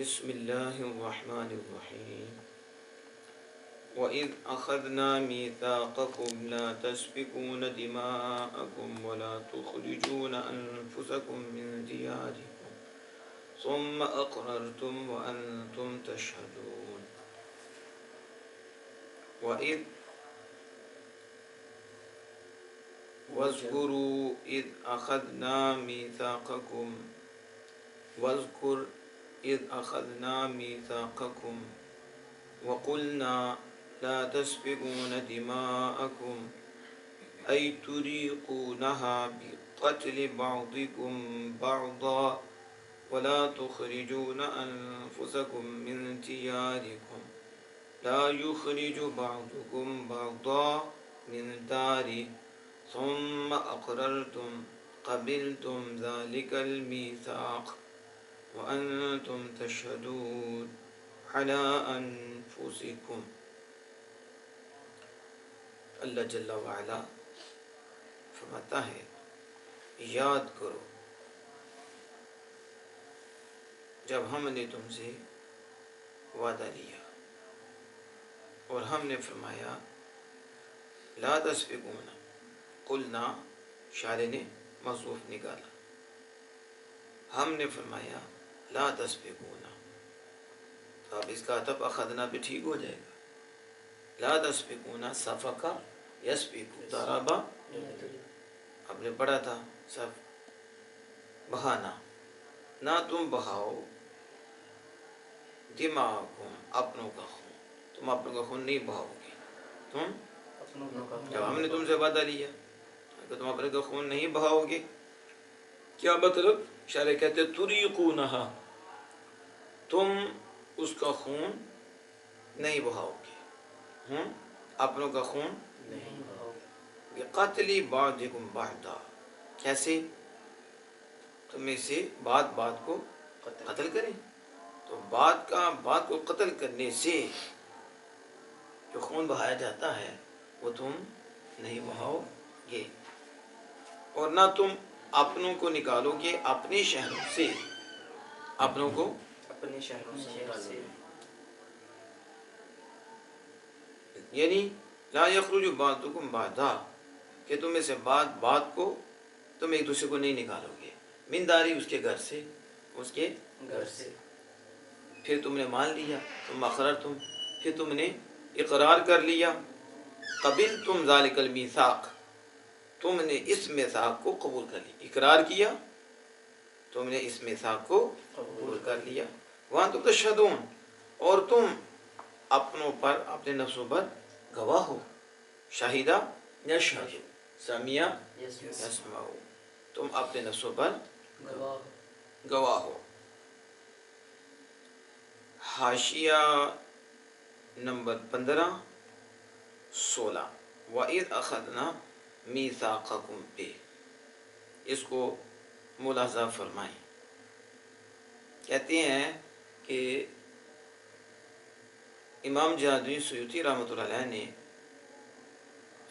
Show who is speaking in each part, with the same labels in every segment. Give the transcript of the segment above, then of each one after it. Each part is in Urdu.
Speaker 1: بسم اللہ الرحمن الرحیم وَإِذْ أَخَذْنَا مِيثَاقَكُمْ لَا تَسْفِكُونَ دِمَاءَكُمْ وَلَا تُخْرِجُونَ أَنفُسَكُمْ مِنْ دِيَارِكُمْ ثُمَّ أَقْرَرْتُمْ وَأَنْتُمْ تَشْهَدُونَ وَإِذْ وَاذْكُرُوا إِذْ أَخَذْنَا مِيثَاقَكُمْ واذكر إذ أخذنا ميثاقكم وقلنا لا تسفكون دماءكم أي تريقونها بقتل بعضكم بعضا ولا تخرجون أنفسكم من دياركم لا يخرج بعضكم بعضا من داره ثم أقررتم قبلتم ذلك الميثاق وَأَنْتُمْ تَشْهَدُونَ عَلَىٰ أَنفُسِكُمْ۔ اللہ جل وعلا فرماتا ہے یاد کرو جب ہم نے تم سے وعدہ لیا اور ہم نے فرمایا لا تسفکون، قلنا شارع نے موصوف نکالا، ہم نے فرمایا لا تسفکون، تو اب اس کا عطف اخذنا بھی ٹھیک ہو جائے گا۔ لا تسفکون سفکا یسفکو ضربا، آپ نے پڑھا تھا سف بہانا، نہ تم بہاؤ دماغکم اپنوں کا خون، تم اپنوں کا خون نہیں بہاؤ گے، تم جب ہم نے تم سے وعدہ لیا کہ تم اپنے کا خون نہیں بہاؤ گے، کیا مطلب؟ شارع کہتے تریقونہا، تم اس کا خون نہیں بہاؤ گے، اپنوں کا خون نہیں بہاؤ گے، بقتل بعضکم بعضا، کیسے؟ تم میں سے بات کو قتل کریں، تو بات کو قتل کرنے سے جو خون بہایا جاتا ہے وہ تم نہیں بہاؤ گے، اور نہ تم اپنوں کو نکالو گے اپنے شہروں سے، اپنوں کو اپنے شہروں سے، یعنی لا یخرج بعضکم بعضا، کہ تم میں سے بات کو تم ایک دوسرے کو نہیں نکالو گے، من داری، اس کے گھر سے، پھر تم نے مان لیا، تم اقررتم، پھر تم نے اقرار کر لیا، قبلتم ذالک المیثاق، تم نے اس میثاق کو قبول کر لیا، اقرار کیا، تم نے اس میثاق کو قبول کر لیا، وانتم تشہدون، اور تم اپنوں پر، اپنے نفسوں پر گواہ ہو، شاہدہ یشہد، سمیع یسمع، تم اپنے نفسوں پر گواہ ہو۔ حاشیہ نمبر 15 16 وَإِذْ أَخَذْنَا مِيثَاقَكُمْ پہ اس کو ملاحظہ فرمائیں۔ کہتے ہیں کہ امام جلال الدین سیوطی رحمۃ اللہ علیہ نے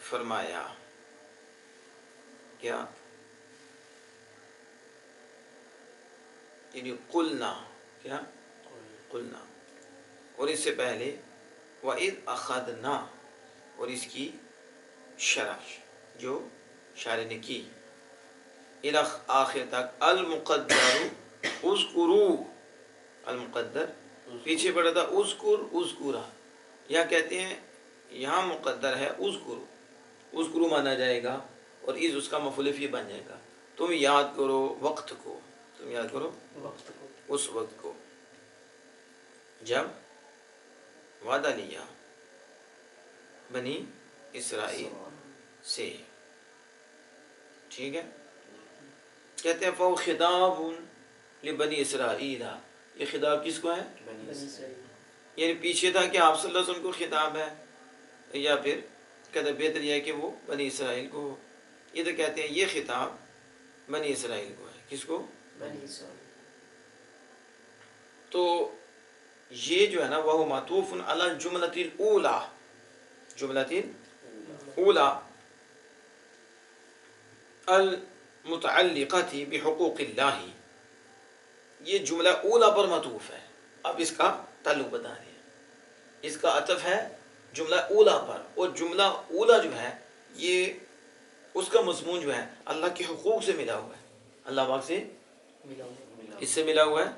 Speaker 1: فرمایا کیا؟ یعنی قلنا، کیا؟ قلنا، اور اس سے پہلے وَإِذْ أَخَذْنَا، اور اس کی شرح جو شارع نے کی الخ آخر تک، المقدر اذکروا، المقدر پیچھے پڑا تھا اذکر اذکرا، یا کہتے ہیں یہاں مقدر ہے اذکرو مانا جائے گا، اور از اس کا مفعول فیہ بن جائے گا، تم یاد کرو وقت کو، تم یاد کرو اس وقت کو جب وعدہ لیا بنی اسرائیل سے، ٹھیک ہے؟ کہتے ہیں فَهُوَ خِطَابٌ لِبَنِي اسرائیل، یہ خطاب کس کو ہے؟ بنی اسرائیل، یعنی پیچھے تھا کہ آپ صلی اللہ علیہ وسلم کو خطاب ہے، یا پھر کہتے بہتر یہ ہے کہ وہ بنی اسرائیل کو ہو، یہ تو کہتے ہیں یہ خطاب بنی اسرائیل کو ہے، کس کو؟ بنی اسرائیل۔ تو یہ جو ہے نا وہ معطوف علی الجملۃ الاولی، جملۃ اولی المتعلقہ بحقوق اللہ، یہ جملہ اولا پر معطوف ہے، اب اس کا تعلق بتا رہے ہیں. اس کا عطف ہے جملہ اولا پر، اور جملہ اولا جو ہے یہ اس کا مضمون جو ہے اللہ کے حقوق سے ملا ہوا ہے، اللہ پاک سے اس سے ملا ہوا ہے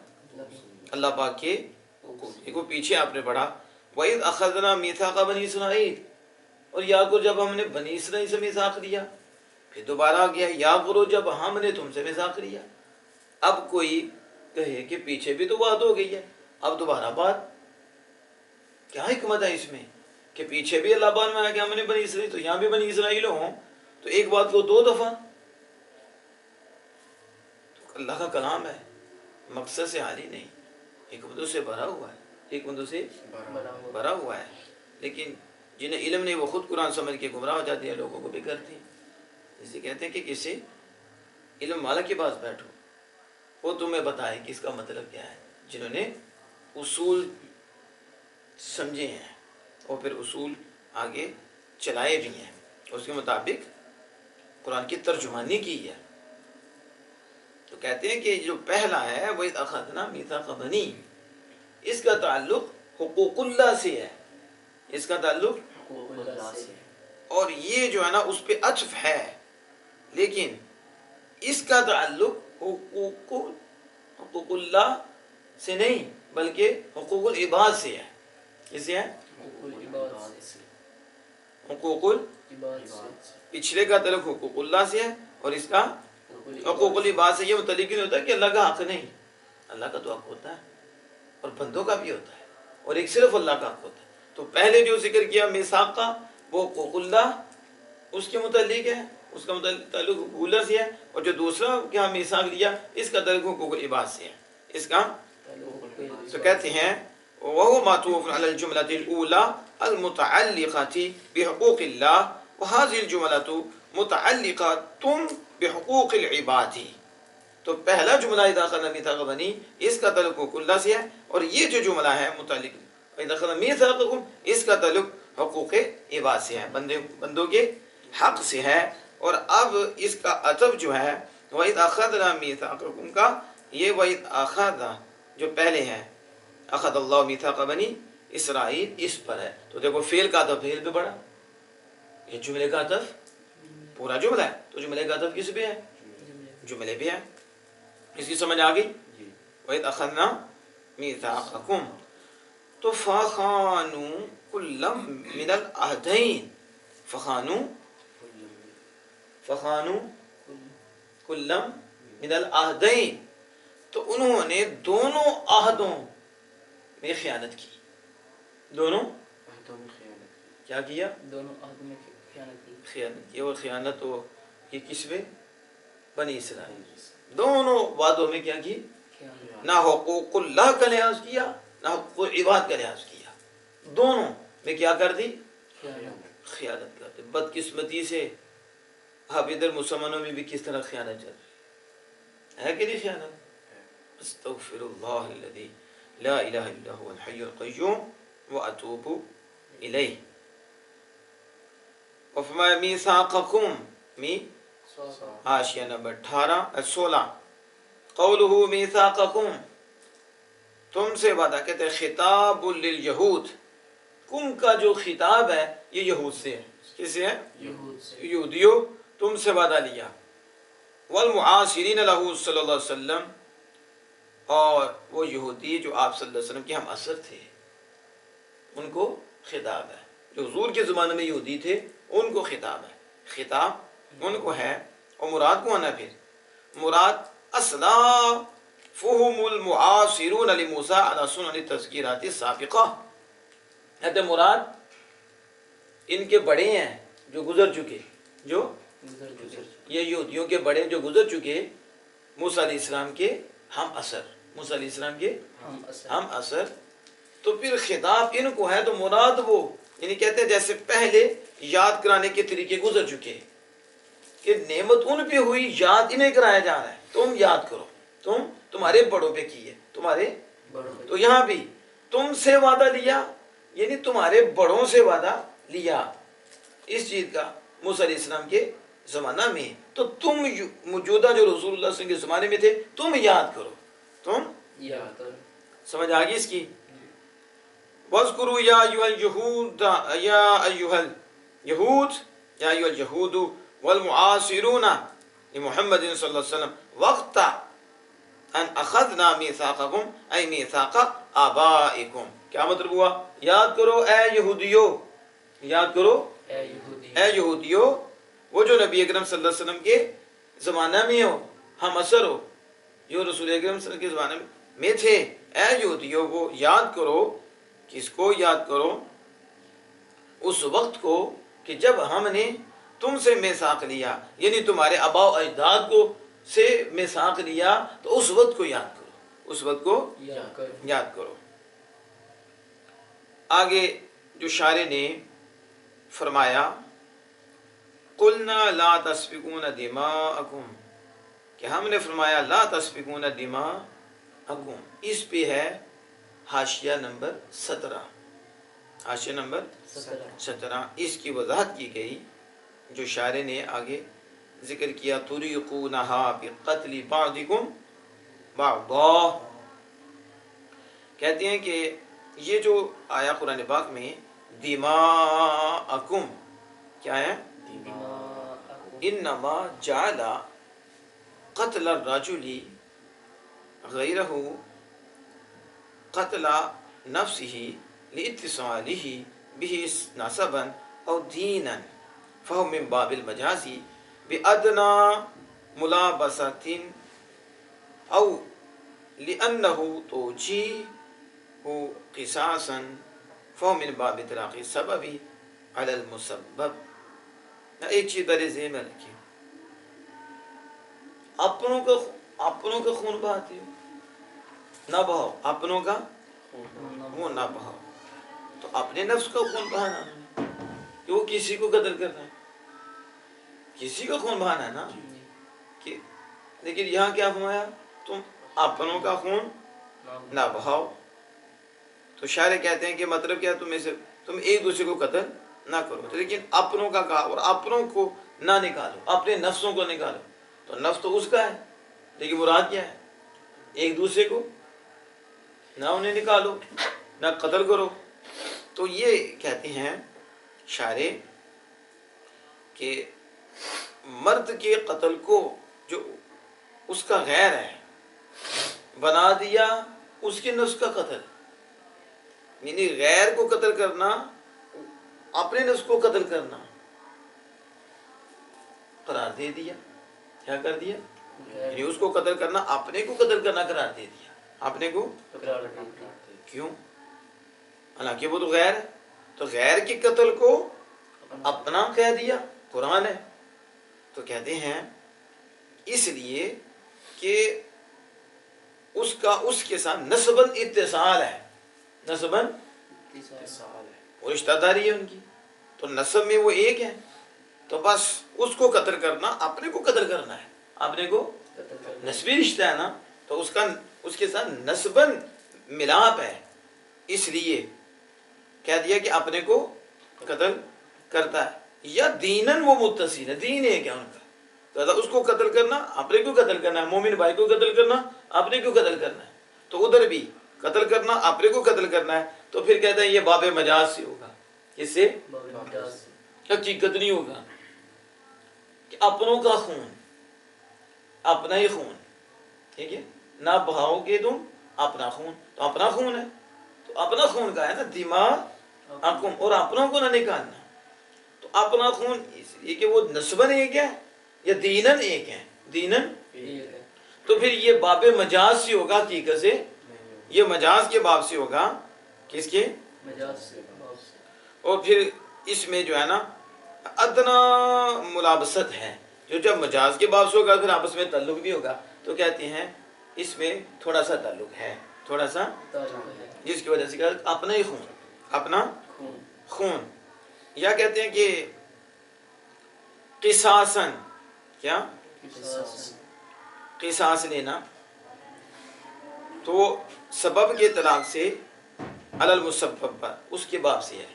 Speaker 1: اللہ پاک کے حقوق. پیچھے آپ نے پڑھا وَإِذْ أَخَذْنَا مِيثَاقَ بَنِي إِسْرَائِيلَ، اور یاد کرو جب ہم نے بنی اسرائیل سے میثاق لیا. پھر دوبارہ آ گیا یاد کرو جب ہم نے تم سے میثاق لیا. اب کوئی کہے کہ پیچھے بھی تو بات ہو گئی ہے، اب دوبارہ بات، کیا حکمت ہے اس میں کہ پیچھے بھی اللہ پاک میں آیا کہ ہم نے بنی اسرائیل، تو یہاں بھی بنی اسرائیل ہوں تو ایک بات کو دو دفعہ. تو اللہ کا کلام ہے، مقصد سے حالی نہیں، حکمتوں سے بھرا ہوا ہے، حکمتوں سے بھرا ہوا ہے. لیکن جنہیں علم نہیں وہ خود قرآن سمجھ کے گمراہ ہو جاتے ہیں، لوگوں کو بھی کرتے ہیں. اسے کہتے ہیں کہ کسی علم والا کے پاس بیٹھو، وہ تمہیں بتائے کہ اس کا مطلب کیا ہے. جنہوں نے اصول سمجھے ہیں اور پھر اصول آگے چلائے بھی ہیں، اس کے مطابق قرآن کی ترجمانی کی ہے. تو کہتے ہیں کہ جو پہلا ہے وہ اخذنا میثاق بنی، اس کا تعلق حقوق اللہ سے ہے، اس کا تعلق حقوق اللہ سے، اور یہ جو ہے نا اس پہ عطف ہے، لیکن اس کا تعلق حقوق اللہ سے نہیں بلکہ حقوق العباد سے ہے. اس سے ہے حقوق العباد سے، پچھلے کا تعلق حقوق اللہ سے ہے اور اس کا حقوق العباد سے. یہ متعلق نہیں ہوتا کہ اللہ کا حق نہیں، اللہ کا تو حق ہوتا ہے اور بندوں کا بھی ہوتا ہے، اور ایک صرف اللہ کا حق ہوتا ہے. تو پہلے جو ذکر کیا میثاق کا وہ حقوق اللہ اس کے متعلق ہے، اس کا تعلق حقوق اللہ سے ہے، اور جو دوسرا کیا میثاق لیا اس کا تعلق حقوق العباد سے ہے. اس کا تو کہتے ہیں وَهُوَ مَعْطُوفٌ عَلَى الْجُمْلَةِ الْأُولَى الْمُتَعَلِّقَةِ بِحُقُوقِ اللَّهِ وَهَذِهِ الْجُمْلَةُ مُتَعَلِّقَةٌ بِحُقُوقِ الْعِبَادِ. تو پہلا جملہ اذا اخذنا میثاق بنی اس کا تعلق حقوق اللہ سے ہے، اور یہ جو جملہ ہے متعلق اذا اخذنا میثاقکم اس کا تعلق حقوق عباد سے ہے، بندوں کے حق سے ہے. اور اب اس کا عطف جو ہے وَإِذْ أَخَذْنَا مِيثَاقَكُمْ کا، یہ وَإِذْ أَخَذَ جو پہلے ہے اخذ اللہ میثاق بنی اسرائیل اس پر ہے. تو دیکھو فعل کا عطف فعل پہ بڑا، یہ جملے کا عطف پورا جملہ ہے، تو جملے کا عطف کس پہ ہے؟ جملے پہ ہے. اس کی سمجھ آ گئی؟ وَإِذْ أَخَذْنَا مِيثَاقَكُمْ. تو فَخَانُوا كُلًّا مِنَ الْعَهْدَيْنِ، فَخَانُوا كُلًّا مِنَ الْعَهْدَيْنِ، تو انہوں نے دونوں عہدوں میں خیانت کی. دونوں عہدوں میں خیانت کیا کیا؟ دونوں عہدوں میں خیانت کی. اور خیانت ہو یہ کس میں؟ بنی اسرائیل. دونوں وعدوں میں کیا کی؟ نہ حقوق اللہ کا لحاظ کیا نہ حقوق عباد کا لحاظ کیا، دونوں میں کیا کر دی؟ خیانت کر دی. بدقسمتی سے اب ادھر مسلمانوں میں بھی کس طرح خیانت چل رہی ہے کہ نہیں خیانت؟ استغفر اللہ الذی لا الہ الا هو الحی القیوم واتوب الیہ. وفرمایا میثاقکم، حاشیہ نمبر 16 قولہ میثاقکم، تم سے وعدہ، کہتے ہیں خطاب للیہود، کم کا جو خطاب ہے یہ یہود سے ہے. کس سے ہے؟ یہودیوں تم سے وعدہ لیا. والمعاصرین لہ صلی اللہ علیہ وسلم، اور وہ یہودی جو آپ صلی اللہ علیہ وسلم کے ہم اثر تھے ان کو خطاب ہے. جو حضور کے زمانے میں یہودی تھے ان کو خطاب ہے، خطاب ان کو ہے. اور مراد کو آنا، پھر مراد اسلافہم المعاصرون لموسیٰ علی سنن التذکیرات السابقہ. کہتے مراد ان کے بڑے ہیں جو گزر چکے، جو یہ یہودیوں کے بڑے جو گزر چکے، موسیٰ علیہ السلام کے ہم اثر، موسیٰ علیہ السلام کے ہم اثر. تو پھر خطاب ان کو ہے، تو مراد وہ یعنی کہتے ہیں جیسے پہلے یاد کرانے کے طریقے گزر چکے کہ نعمت ان پہ ہوئی، یاد انہیں کرایا جا رہا ہے، تم یاد کرو، تمہارے بڑوں پہ کی ہے، تمہارے بڑوں. تو یہاں بھی تم سے وعدہ لیا یعنی تمہارے بڑوں سے وعدہ لیا اس چیز کا موسیٰ علیہ السلام کے زمانہ میں. تو تم موجودہ جو رسول اللہ صلی اللہ علیہ وسلم کے زمانے میں تھے تم یاد کرو، تم یاد کرو. سمجھ آ گئی اس کی؟ وَاذْكُرُوا يَا أَيُّهَا الْيَهُودُ يَا أَيُّهَا الْيَهُودُ وَالْمُعَاصِرُونَ لِمُحَمَّدٍ صلی اللہ علیہ وسلم وَقْتَ أَنْ أَخَذْنَا مِيثَاقَكُمْ أَيْ مِيثَاقَ آبَائِكُمْ. کیا مطلب ہوا؟ یاد کرو اے یہودیو، یاد کرو اے یہودیو، وہ جو نبی اکرم صلی اللہ علیہ وسلم کے زمانہ میں ہو، ہم اثر ہو، جو رسول اکرم صلی اللہ علیہ وسلم کے زمانے میں تھے، اے یہودیو وہ یاد کرو. کس کو یاد کرو؟ اس وقت کو کہ جب ہم نے تم سے میثاق لیا، یعنی تمہارے آباء و اجداد کو سے میثاق لیا، تو اس وقت کو یاد کرو، اس وقت کو یاد کرو. آگے جو شاعر نے فرمایا قلنا لا تسفکون دماءکم، کہ ہم نے فرمایا لا تسفکون دماءکم، اس پہ ہے حاشیہ نمبر 17، حاشیہ نمبر 17. اس کی وضاحت کی گئی جو شاعر نے آگے ذکر کیا تُرِيقُونَهَا بِقَتْلِ بَعْضِكُمْ بَعْضًا. کہتے ہیں کہ یہ جو آیا قرآن پاک میں دماءکم، کیا ہے؟ انما جعل قتل الرجل غیرہ قتل نفسه لاتصاله به نسبا او دینا فهو من باب المجاز بأدنى ملابسة او لأنه توجيه قصاصا فهو من باب اطلاق السبب على المسبب. ایک چیز در ذہن میں رکھیے، اپنوں کا خون بہاتے ہو، نہ بہاؤ، اپنوں کا خون نہ بہاؤ. تو اپنے نفس کا خون بہانا کہ وہ کسی کو قتل کرنا ہے، کسی کا خون بہانا ہے نا. لیکن یہاں کیا فرمایا؟ تم اپنوں کا خون نہ بہاؤ. تو شاعر کہتے ہیں کہ مطلب کیا، تم ایک دوسرے کو قتل نہ کرو. لیکن اپنوں کا کہا، اور اپنوں کو نہ نکالو، اپنے نفسوں کو نکالو. تو نفس تو اس کا ہے، لیکن مراد کیا ہے؟ ایک دوسرے کو نہ انہیں نکالو، نہ قتل کرو. تو یہ کہتے ہیں شاعر کہ مرد کے قتل کو جو اس کا غیر ہے بنا دیا اس کے نفس کا قتل، یعنی غیر کو قتل کرنا، اپنے نفس کو قتل کرنا قرار دے دیا. کیا کر دیا؟ یعنی اس کو قتل کرنا، اپنے کو قتل کرنا قرار دے دیا. اپنے کو کیوں؟ حالانکہ وہ تو غیر ہے. تو غیر کے قتل کو اپنا کہہ دیا، قرآن ہے. تو کہتے ہیں اس لیے کہ اس کا اس کے ساتھ نسباً اتصال ہے، نسباً اتصال ہے، وہ رشتہ داری ہے ان کی. تو نسب میں وہ ایک ہے، تو بس اس کو قتل کرنا اپنے کو قتل کرنا ہے. اپنے کو نسبی رشتہ ہے نا، تو اس کے ساتھ نسباً ملاپ ہے. اس لیے کہہ دیا کہ اپنے کو قتل کرتا ہے. یا دیناً وہ متصل ہے، دین ہے کیا ان کا. تو اس کو قتل کرنا اپنے کو قتل کرنا ہے، مومن بھائی کو قتل کرنا اپنے کو قتل کرنا ہے. تو ادھر بھی قتل کرنا اپنے کو قتل کرنا ہے. تو پھر کہتے ہیں یہ باب مجاز سے ہوگا. کس سے؟ حقیقت نہیں ہوگا کہ اپنوں کا خون اپنا ہی خون، ٹھیک ہے، نہ بہاؤ گے تم اپنا خون. تو اپنا خون ہے، تو اپنا خون کا ہے نا دماغ حکم، اور اپنوں کو نہ نکالنا. تو اپنا خون اس لیے کہ وہ نسباً ایک ہے یا دیناً ایک ہے، دیناً. تو پھر یہ باب مجاز سے ہوگا، حقیقت سے یہ مجاز کے باب سے ہوگا. کس کے؟ مجاز سے. اور پھر اس میں جو ہے نا ادنا ملابست ہے، جو جب مجاز کے باب سے ہوگا پھر آپس میں تعلق بھی ہوگا. تو کہتے ہیں اس میں تھوڑا سا تعلق ہے، تھوڑا سا، جس کی وجہ سے کہا اپنا ہی خون، اپنا خون. یا کہتے ہیں کہ قصاصاً، کیا؟ قصاص لینا. تو سبب کے اطلاق سے علی المسبب پر، اس کے باب سے ہے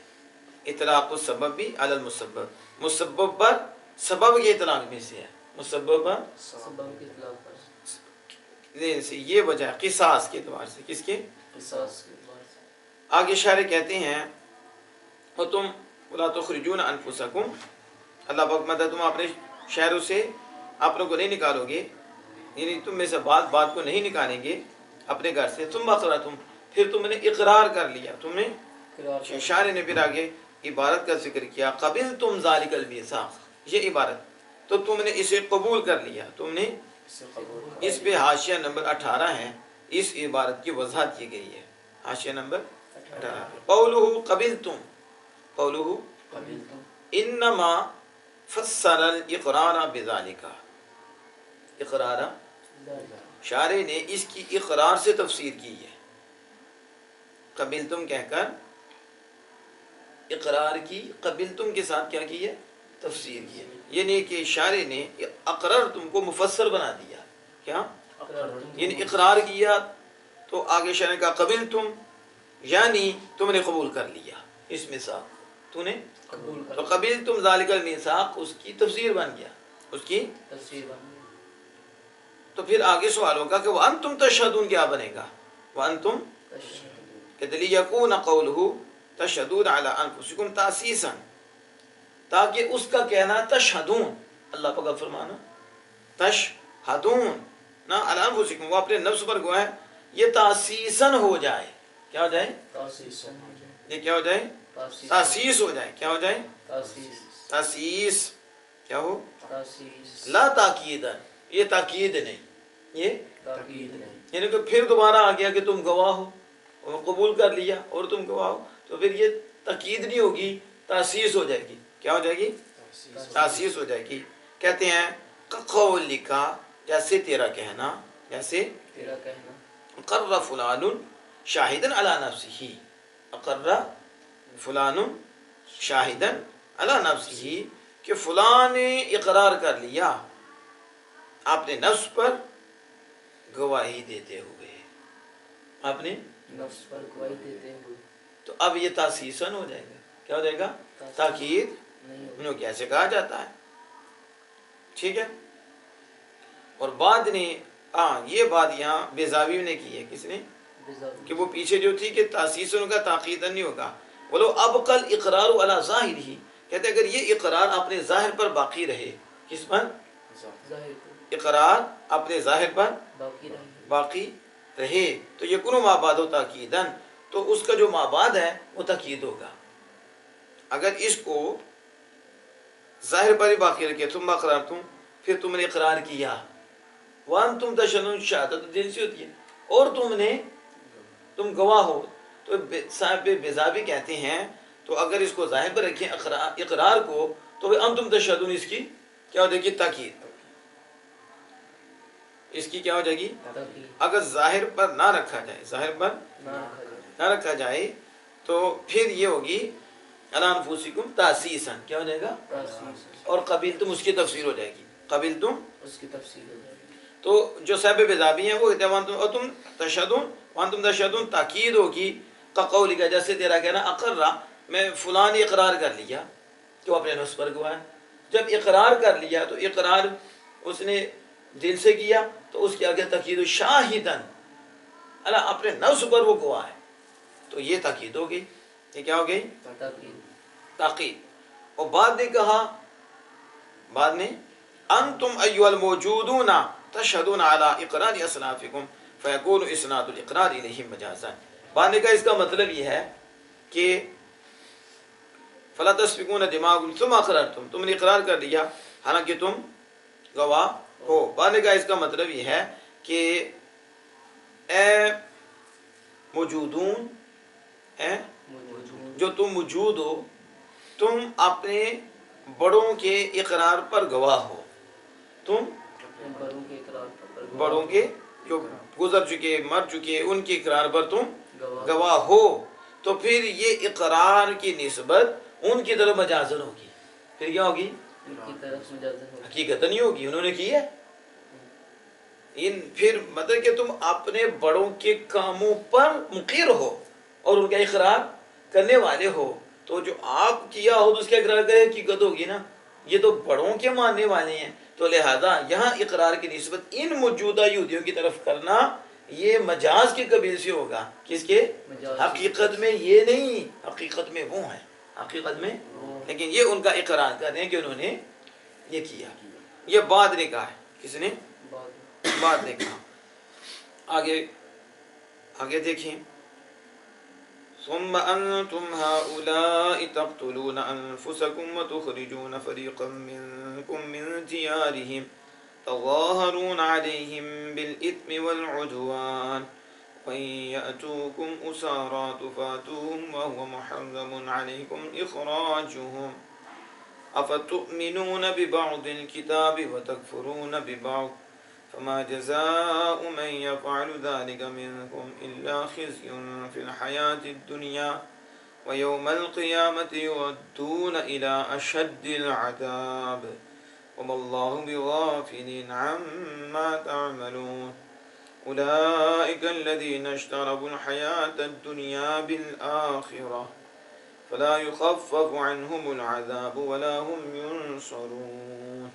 Speaker 1: اطلاق السبب بھی علی المسبب، مسبب پر سبب کے اطلاق میں سے ہے، مسبب پر سبب کے اطلاق پر. یہ وجہ ہے قصاص کے اعتبار سے. کس کے؟ آگے شاعر کہتے ہیں اور تم وَلَا تُخْرِجُونَ أَنفُسَكُمْ، اللہ پاک مدد تم اپنے شہروں سے اپنوں کو نہیں نکالو گے، یعنی تم میں سے بات کو نہیں نکالیں گے اپنے گھر سے، تم اقررتم، پھر تم نے اقرار کر لیا، تم نے شاعر نے پھر آگے عبارت کا ذکر کیا، قبلتم ذالک المیثاق، یہ عبارت، تو تم نے اسے قبول کر لیا، تم نے اس پہ حاشیہ نمبر 18 ہے، اس عبارت کی وضاحت کی گئی ہے، حاشیہ نمبر 18 قولہ قبلتم، قولہ انما فسر الاقرار بذالک، اقرار شارع نے اس کی اقرار سے تفسیر کی ہے، قبلتم کہہ کر اقرار کی، قبلتم کے ساتھ کیا کی ہے، تفسیر کی ہے، یعنی کہ شارع نے اقررتم کو مفسر بنا دیا، کیا یعنی اقرار کیا تو آگے شارع نے کہا قبلتم یعنی تم نے قبول کر لیا اس میثاق، تو نے تو قبلتم ذالک المیثاق اس کی تفسیر بن گیا، اس کی تفسیر بن گیا۔ تو پھر آگے سوال ہوگا کہ وَأَنْتُمْ تَشْهَدُونَ کیا بنے گا، وَأَنْتُمْ کہ لِيَكُونَ قَوْلُهُ تَشْهَدُونَ عَلَىٰ أَنفُسِكُمْ تَأْسِيسًا، تاکہ اس کا کہنا تشہدون، اللہ پاک کا فرمانا تشہدون نا عَلَىٰ أَنفُسِكُمْ، وہ اپنے نفس پر گواہ ہے، یہ تاسیساً ہو جائے، کیا ہو جائے، یہ کیا ہو جائے، تاسیس ہو جائے، کیا ہو جائے، تاسیس، کیا ہو، لا تاکیدن، یہ تاکید نہیں، یہ تاکید نہیں، یعنی کہ پھر دوبارہ آ گیا کہ تم گواہ ہو، اور قبول کر لیا اور تم گواہ ہو، تو پھر یہ تاکید نہیں ہوگی، تاسیس ہو جائے گی، کیا ہو جائے گی، تاسیس ہو جائے گی۔ کہتے ہیں قولک، جیسے تیرا کہنا، جیسے تیرا کہنا، اقر فلان شاہدن علی نفسہ، اقر فلان شاہدن علی نفسہ، کہ فلاں نے اقرار کر لیا اپنے نفس پر گواہی دیتے ہوئے، اپنے نفس پر گواہی دیتے ہوئے، تو اب یہ تاسیساً ہو جائے گا، کیا ہو جائے گا، تاکید انہوں کیسے کہا جاتا ہے، ٹھیک ہے۔ اور بعد نے یہ بات یہاں بیضاوی نے کی ہے، کس نے، کہ وہ پیچھے جو تھی کہ تاسیساً ہوگا تاکیداً نہیں ہوگا، بولو اب کل اقرار علی ظاہر ہی، کہتے اگر یہ اقرار اپنے ظاہر پر باقی رہے، کس پر، اقرار اپنے ظاہر پر باقی رہے، تو یکون ما بعد تاکیداً، تو اس کا جو ما بعد ہے وہ تاکید ہوگا۔ اگر اس کو ظاہر پر ہی باقی رکھے، تم اقررتم، پھر تم نے اقرار کیا، وانتم تشہدون، شہادت دل سے ہوتی ہے، اور تم گواہ ہو، تو صاحب بیضاوی کہتے ہیں تو اگر اس کو ظاہر پر رکھیں اقرار کو، تو انتم تشہدون اس کی کیا ہو جائے گی، تاکید، اس کی کیا ہو جائے گی، اگر ظاہر پر نہ رکھا جائے، ظاہر پر نہ رکھا جائے تو پھر یہ ہوگی علی انفسکم تاسیساً، کیا ہو جائے گا، اور قبلتم اس کی تفسیر ہو جائے گی، قبلتم اس کی تفسیر ہو جائے گی۔ تو جو صاحب بیضاوی ہیں وہ کہتے ہیں وانتم تشہدون، وانتم تشہدون تاکید ہوگی، قولک جیسے تیرا کہنا، اقرہ میں فلاں نے اقرار کر لیا کہ وہ اپنے نفس پر گواہ ہے، جب اقرار کر لیا تو اقرار اس نے دل سے کیا تو اس کے آگے تاکید شاہدن اللہ اپنے نفس پر وہ گواہ ہے، تو یہ تاکید ہو گئی، یہ کیا ہو گئی، تاکید۔ اور بعد نے کہا، بعد نے انتم ایها الموجودون تشهدون على اقرار اصنافکم فیکون اسناد الاقرار الیہم مجازا، بعد نے کہا اس کا مطلب یہ ہے کہ فلا تسفکون دماغکم ثم اقررتم، تم نے اقرار کر لیا حالانکہ تم گواہ ہو، بعد نے کہا اس کا مطلب یہ ہے کہ اے موجودون، اے جو تم موجود ہو، تم اپنے بڑوں کے اقرار پر گواہ ہو، تم بڑوں کے جو گزر چکے مر چکے ان کے اقرار پر تم گواہ ہو، تو پھر یہ اقرار کی نسبت ان کی طرف مجازن ہوگی، پھر کیا ہوگی، حقیقت نہیں ہوگی، انہوں نے کی ہے، پھر مطلب کہ تم اپنے بڑوں کے کاموں پر مقر ہو اور ان کا اقرار کرنے والے ہو، تو جو آپ کیا ہو تو اس کا اقرار کرے حقیقت ہوگی نا، یہ تو بڑوں کے ماننے والے ہیں، تو لہذا یہاں اقرار کی نسبت ان موجودہ یہودیوں کی طرف کرنا یہ مجاز کے قبیل سے ہوگا. کس کے؟ حقیقت میں یہ نہیں، حقیقت میں وہ ہیں، حقیقت میں، لیکن یہ ان کا اقرار کر رہے ہیں کہ انہوں نے یہ کیا. یہ بعد نے کہا ہے. کس نے؟ بعد نے کہا. آگے دیکھیں. ثم أنتم هؤلاء تقتلون أنفسكم وتخرجون فريقا منكم من ديارهم تظاهرون عليهم بالإثم والعدوان وإن يأتوكم أسارى تفاتوهم وهو محرم عليكم إخراجهم أفتؤمنون ببعض الكتاب وتكفرون ببعض فما جزاء من يفعل ذلك منكم إلا خزي في الحياة الدنيا ويوم القيامة يردون إلى أشد العذاب وما الله بغافل عما تعملون أولئك الذين اشتروا الحياة الدنيا بالآخرة فلا يخفف عنهم العذاب ولا هم ينصرون.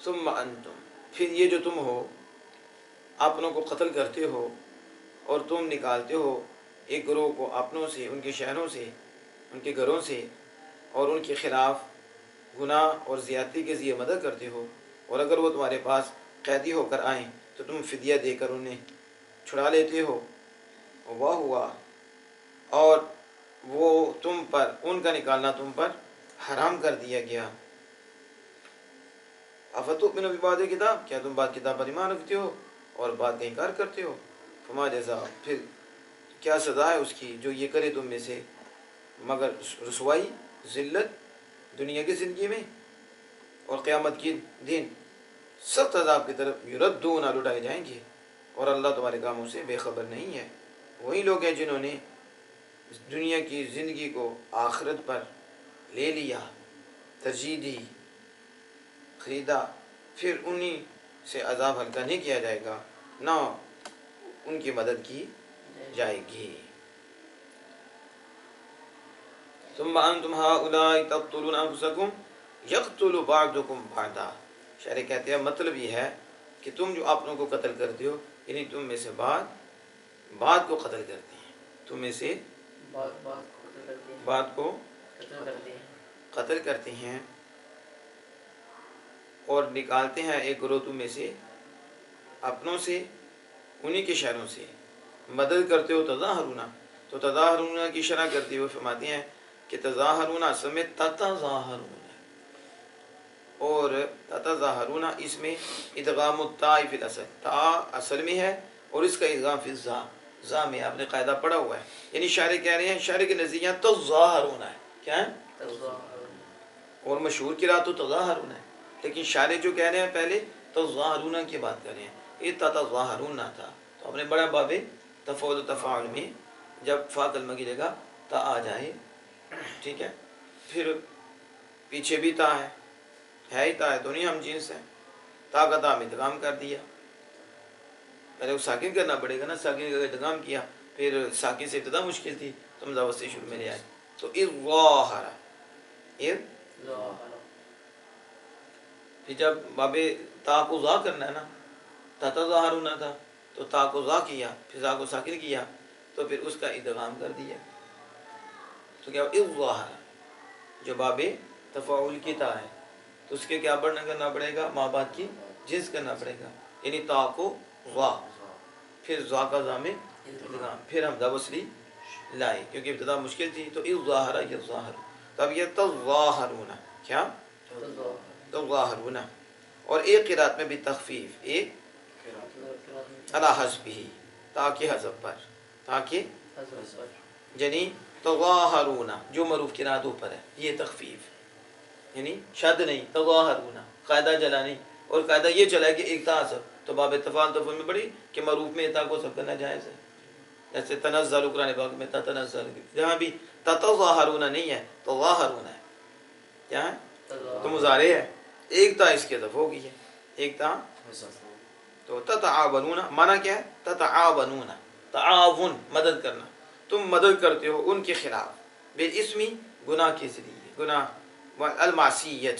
Speaker 1: ثم انتم، پھر یہ جو تم ہو اپنوں کو قتل کرتے ہو اور تم نکالتے ہو ایک گروہ کو اپنوں سے، ان کے شہروں سے، ان کے گھروں سے، اور ان کے خلاف گناہ اور زیادتی کے ذریعے مدد کرتے ہو، اور اگر وہ تمہارے پاس قیدی ہو کر آئیں تو تم فدیہ دے کر انہیں چھڑا لیتے ہو. وہ ہوا اور وہ تم پر، ان کا نکالنا تم پر حرام کر دیا گیا. افتؤمنون ببعض الکتاب، کیا تم بعض کتاب پر ایمان رکھتے ہو اور بعض کا انکار کرتے ہو؟ فما جزا، پھر کیا سزا ہے اس کی جو یہ کرے تم میں سے، مگر رسوائی، ذلت دنیا کی زندگی میں اور قیامت کے دن سخت عذاب کی طرف یردون، لٹائے جائیں گے. اور اللہ تمہارے کاموں سے بے خبر نہیں ہے. وہی لوگ ہیں جنہوں نے دنیا کی زندگی کو آخرت پر لے لیا، ترجیح دی، خریدا، پھر انہی سے عذاب ہلکا نہیں کیا جائے گا، نہ ان کی مدد کی جائے گی. ثم انتم هؤلاء تقتلون انفسكم يقتل بعضكم بعضا. شاعر کہتے ہیں مطلب یہ ہے کہ تم جو اپنوں کو قتل کرتے ہو، یعنی تم میں سے بعض کو قتل کرتے ہیں، تم میں سے بعض کو قتل کرتے ہیں اور نکالتے ہیں ایک گروہ تم میں سے اپنوں سے، انہی کے شہروں سے. مدد کرتے ہو تظاہرونا، تو تظاہرونا کی شرح کرتے ہوئے فرماتے ہیں کہ تظاہرونا اصل میں تتظاہرونا، اور تتظاہرونا اس میں ادغام التاء فی الاصل، تا اصل میں ہے اور اس کا ادغام فی الزا، زا میں آپ نے قاعدہ پڑھا ہوا ہے. یعنی شاعر کہہ رہے ہیں، شاعر کے نزدیک یہاں تظاہرونا ہے. کیا ہے؟ اور مشہور قرأت تو تظاہرونا ہے، لیکن شاعر جو کہہ رہے ہیں پہلے تظاہرونا کی بات کر رہے ہیں. یہ تتظاہرونا تھا تو اپنے بڑا باب تفعول و تفاعل میں جب فا کلمہ کی جگہ تا آ جائے، ٹھیک ہے، پھر پیچھے بھی تا ہے ہی تا ہے، دونوں ہم جنس ہیں. تا کا تا میں ادغام کر دیا، پہلے وہ ساکن کرنا پڑے گا نا، ساکن کا ادغام کیا، پھر ساکن سے ابتدا مشکل تھی تو مضاوت سے شروع میں لے آئے. تو اظاہر، پھر جب باب تا کو ذا کرنا ہے نا، تتظاہرونا تھا تو تا کو ذا کیا، پھر ذا کو ساکن کیا تو پھر اس کا ادغام کر دیا. تو کیا اظاہر جو باب تفاعل کی تا ہے تو اس کے کیا بڑھنا کرنا پڑے گا، ماں بعد کی جنس کرنا پڑے گا، یعنی تا کو ذا، پھر ذا کا ذا میں ادغام، پھر حمزہ وصلی لائے کیونکہ ابتدا مشکل تھی. تو اظاہر یظاہر، تب یہ تظاہرونا، کیا تظاہرونا. اور ایک قرات میں بھی تخفیف، ایک علی حذفہ، تاکہ حذف پر، تاکہ یعنی تظاہرونا جو معروف قرات اوپر ہے یہ تخفیف، یعنی شد نہیں، تظاہرونا قاعدہ جلا نہیں. اور قاعدہ یہ چلا ہے کہ ایک تا حذف تو باب تفعال تفعول میں پڑھی کہ معروف میں تا کو حذف کرنا جائز ہے. جیسے تنزل قرآن پاک میں تتنزل، جہاں بھی تتظاہرونا نہیں ہے تظاہرونا ہے، کیا ہے تو مضارع ہے، ایک تا اس کی حذف ہو گئی ہے، ایک تا. تو تتعاونون معنی کیا ہے؟ تتعاونون، تعاون مدد کرنا، تم مدد کرتے ہو ان کے خلاف، بالاسم گناہ کے ذریعے، گناہ المعصیت